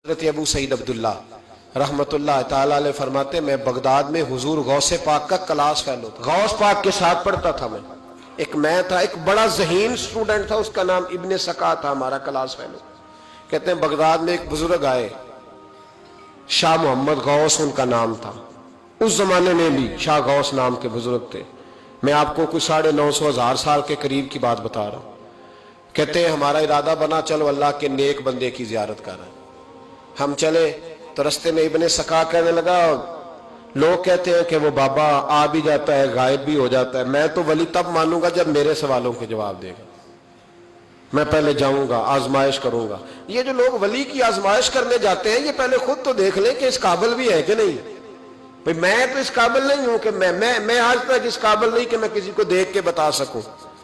حضرت ابو سعید عبداللہ رحمتullah تعالی علیہ فرماتے میں بغداد میں حضور غوث پاک کا کلاس فیلو تھا، غوث پاک کے ساتھ پڑھتا تھا میں تھا ایک بڑا ذہین سٹوڈنٹ تھا، اس کا نام ابن سکا تھا، ہمارا کلاس فیلو۔ کہتے ہیں بغداد میں ایک بزرگ آئے، شاہ محمد غوث ان کا نام تھا، اس زمانے میں بھی شاہ غوث نام کے بزرگ تھے۔ میں آپ کو کوئی 950,000 سال کے قریب کی بات بتا رہا ہوں۔ کہتے ہیں ہمارا ارادہ بنا چلو اللہ کے نیک بندے کی زیارت کر رہے ہیں۔ ہم چلے تو رستے میں ابن سکا کہنے لگا لوگ کہتے ہیں کہ وہ بابا آ بھی جاتا ہے غائب بھی ہو جاتا ہے، میں تو ولی تب مانوں گا جب میرے سوالوں کے جواب دے گا، میں پہلے جاؤں گا آزمائش کروں گا۔ یہ جو لوگ ولی کی آزمائش کرنے جاتے ہیں یہ پہلے خود تو دیکھ لیں کہ اس قابل بھی ہے کہ نہیں۔ بھئی میں تو اس قابل نہیں ہوں کہ میں آج تک اس قابل نہیں کہ میں کسی کو دیکھ کے بتا سکوں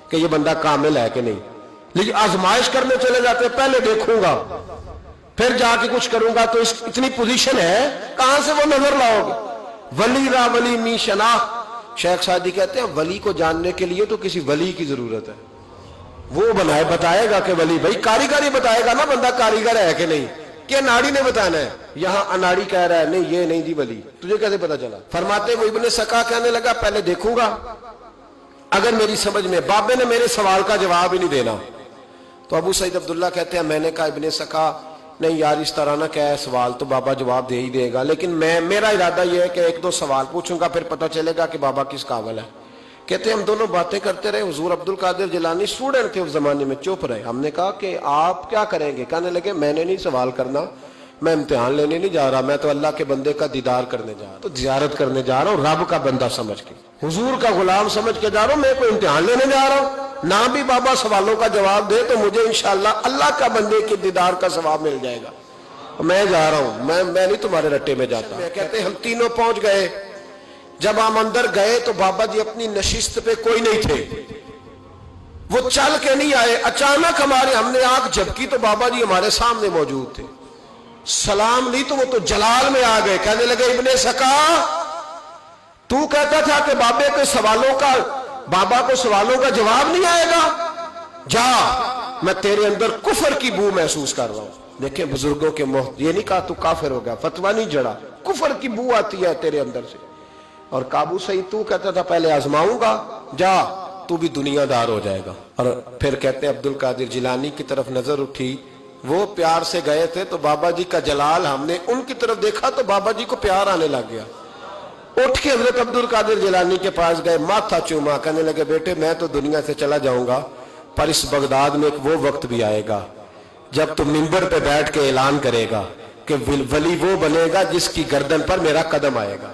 کہ یہ بندہ کامل ہے کہ نہیں، لیکن آزمائش کرنے چلے جاتے ہیں پہلے دیکھوں گا پھر جا کے کچھ کروں گا، تو اتنی پوزیشن ہے کہاں سے وہ نظر لاؤ گے؟ ولی را ولی می شناخت، شیخ سعدی کہتے ہیں ولی کو جاننے کے لیے تو کسی ولی کی ضرورت ہے، وہ بتائے گا کہ ولی، بھائی کاریگر ہی بتائے گا نا بندہ کاریگر ہے کہ نہیں، کہ اناڑی نے بتانا ہے، یہاں اناڑی کہہ رہا ہے نہیں یہ نہیں دی ولی، تجھے کیسے پتا چلا؟ فرماتے وہ ابن سکا کہنے لگا پہلے دیکھوں گا اگر میری سمجھ میں، بابے نے میرے سوال کا جواب ہی نہیں دینا۔ تو ابو سعید عبداللہ کہتے ہیں میں نے کہا ابن سکا نہیں یار اس طرح نہ کیا ہے، سوال تو بابا جواب دے ہی دے گا، لیکن میرا ارادہ یہ ہے کہ ایک دو سوال پوچھوں گا پھر پتہ چلے گا کہ بابا کس قابل ہے۔ کہتے ہیں ہم دونوں باتیں کرتے رہے، حضور عبد القادر جیلانی اسٹوڈنٹ تھے اس زمانے میں، چپ رہے۔ ہم نے کہا کہ آپ کیا کریں گے؟ کہنے لگے میں نے نہیں سوال کرنا، میں امتحان لینے نہیں جا رہا، میں تو اللہ کے بندے کا دیدار کرنے جا رہا ہوں، تو زیارت کرنے جا رہا ہوں رب کا بندہ سمجھ کے، حضور کا غلام سمجھ کے جا رہا ہوں، میں کوئی امتحان لینے جا رہا ہوں، نہ بھی بابا سوالوں کا جواب دے تو مجھے انشاءاللہ اللہ کا بندے کے دیدار کا ثواب مل جائے گا، میں جا رہا ہوں، میں نہیں تمہارے رٹے میں جاتا۔ کہتے ہیں ہم تینوں پہنچ گئے، جب ہم اندر گئے تو بابا جی اپنی نشست پہ کوئی نہیں تھے، وہ چل کے نہیں آئے، اچانک ہم نے آنکھ جھپکی تو بابا جی ہمارے سامنے موجود تھے، سلام لی تو وہ تو جلال میں آ گئے، کہنے لگے ابن سکا تو کہتا تھا کہ بابا کو سوالوں کا جواب نہیں آئے گا، جا میں تیرے اندر کفر کی بو محسوس کر رہا ہوں۔ دیکھیں بزرگوں کے یہ نہیں کہا تو کافر ہو گیا، فتویٰ نہیں جڑا، کفر کی بو آتی ہے تیرے اندر سے۔ اور کابو سعید تو کہتا تھا پہلے آزماؤں گا، جا تو بھی دنیا دار ہو جائے گا۔ اور پھر کہتے ہیں عبد القادر جیلانی کی طرف نظر اٹھی، وہ پیار سے گئے تھے تو بابا جی کا جلال ہم نے ان کی طرف دیکھا تو بابا جی کو پیار آنے لگ گیا، اٹھ کے حضرت عبد القادر جیلانی کے پاس گئے، ماتھا چوما، کہنے لگے بیٹے میں تو دنیا سے چلا جاؤں گا پر اس بغداد میں ایک وہ وقت بھی آئے گا جب تو منبر پہ بیٹھ کے اعلان کرے گا کہ ولی وہ بنے گا جس کی گردن پر میرا قدم آئے گا،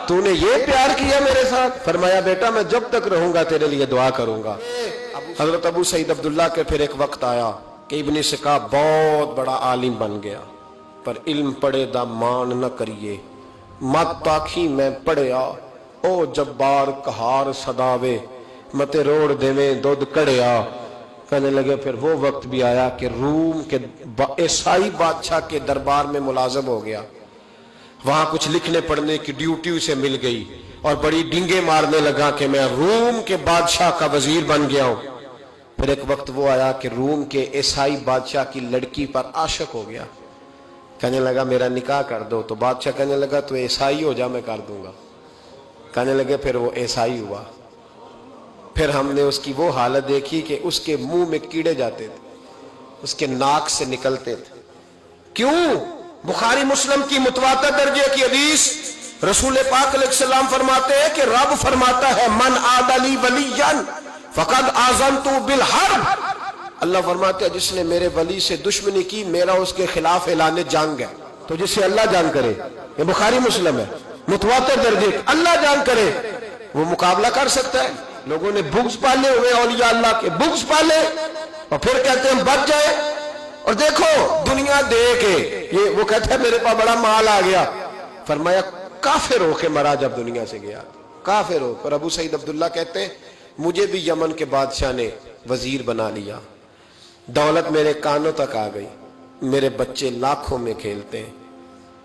تو نے یہ پیار کیا میرے ساتھ؟ فرمایا بیٹا میں جب تک رہوں گا تیرے لیے دعا کروں گا۔ حضرت ابو سعید عبداللہ کے پھر ایک وقت آیا کہ ابن سکا بہت بڑا عالم بن گیا، پر علم پڑھے دا مان نہ کریے، مت تاکھی میں پڑھیا او جبار کہار صداوے، متے روڑ دیویں دودھ کڑیا۔ کہنے لگے پھر وہ وقت بھی آیا کہ روم کے عیسائی بادشاہ کے دربار میں ملازم ہو گیا، وہاں کچھ لکھنے پڑھنے کی ڈیوٹی اسے مل گئی اور بڑی ڈنگے مارنے لگا کہ میں روم کے بادشاہ کا وزیر بن گیا ہوں۔ پھر ایک وقت وہ آیا کہ روم کے عیسائی بادشاہ کی لڑکی پر عاشق ہو گیا، کہنے لگا میرا نکاح کر دو، تو بادشاہ کہنے لگا تو عیسائی ہو جا میں کر دوں گا۔ کہنے لگے پھر وہ عیسائی ہوا، پھر ہم نے اس کی وہ حالت دیکھی کہ اس کے منہ میں کیڑے جاتے تھے، اس کے ناک سے نکلتے تھے۔ کیوں؟ بخاری مسلم کی متواتر درجے کی حدیث، رسول پاک علیہ السلام فرماتے ہیں کہ رب فرماتا ہے من عاد لی ولیا فقد آذنت بالحرب، اللہ فرماتے ہیں جس نے میرے ولی سے دشمنی کی میرا اس کے خلاف اعلان جنگ ہے۔ تو جسے اللہ جان کرے، یہ بخاری مسلم ہے متواتر درجے، اللہ جان کرے وہ مقابلہ کر سکتا ہے۔ لوگوں نے بغض پالے ہوئے اولیاء اللہ کے، بغض پالے اور پھر کہتے ہیں بچ جائے، اور دیکھو دنیا دے کے یہ وہ کہتا ہے میرے پاس بڑا مال آ گیا، فرمایا کافر ہو کے مرا جب دنیا سے گیا، کافر ہو۔ اور ابو سعید عبداللہ کہتے ہیں مجھے بھی یمن کے بادشاہ نے وزیر بنا لیا، دولت میرے کانوں تک آ گئی، میرے بچے لاکھوں میں کھیلتے ہیں،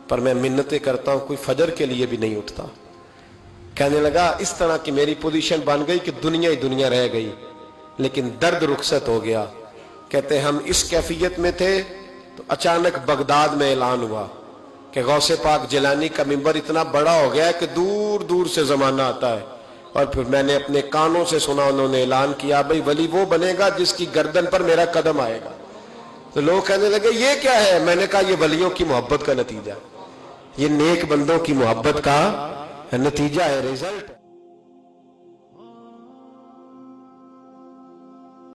پر میں منتیں کرتا ہوں کوئی فجر کے لیے بھی نہیں اٹھتا۔ کہنے لگا اس طرح کی میری پوزیشن بن گئی کہ دنیا ہی دنیا رہ گئی، لیکن درد رخصت ہو گیا۔ کہتے ہیں ہم اس کیفیت میں تھے تو اچانک بغداد میں اعلان ہوا کہ غوث پاک جیلانی کا منبر اتنا بڑا ہو گیا ہے کہ دور دور سے زمانہ آتا ہے. اور پھر میں نے اپنے کانوں سے سنا, انہوں نے اعلان کیا بھئی ولی وہ بنے گا جس کی گردن پر میرا قدم آئے گا. تو لوگ کہنے لگے یہ کیا ہے؟ میں نے کہا یہ ولیوں کی محبت کا نتیجہ, یہ نیک بندوں کی محبت کا نتیجہ ہے, رزلٹ.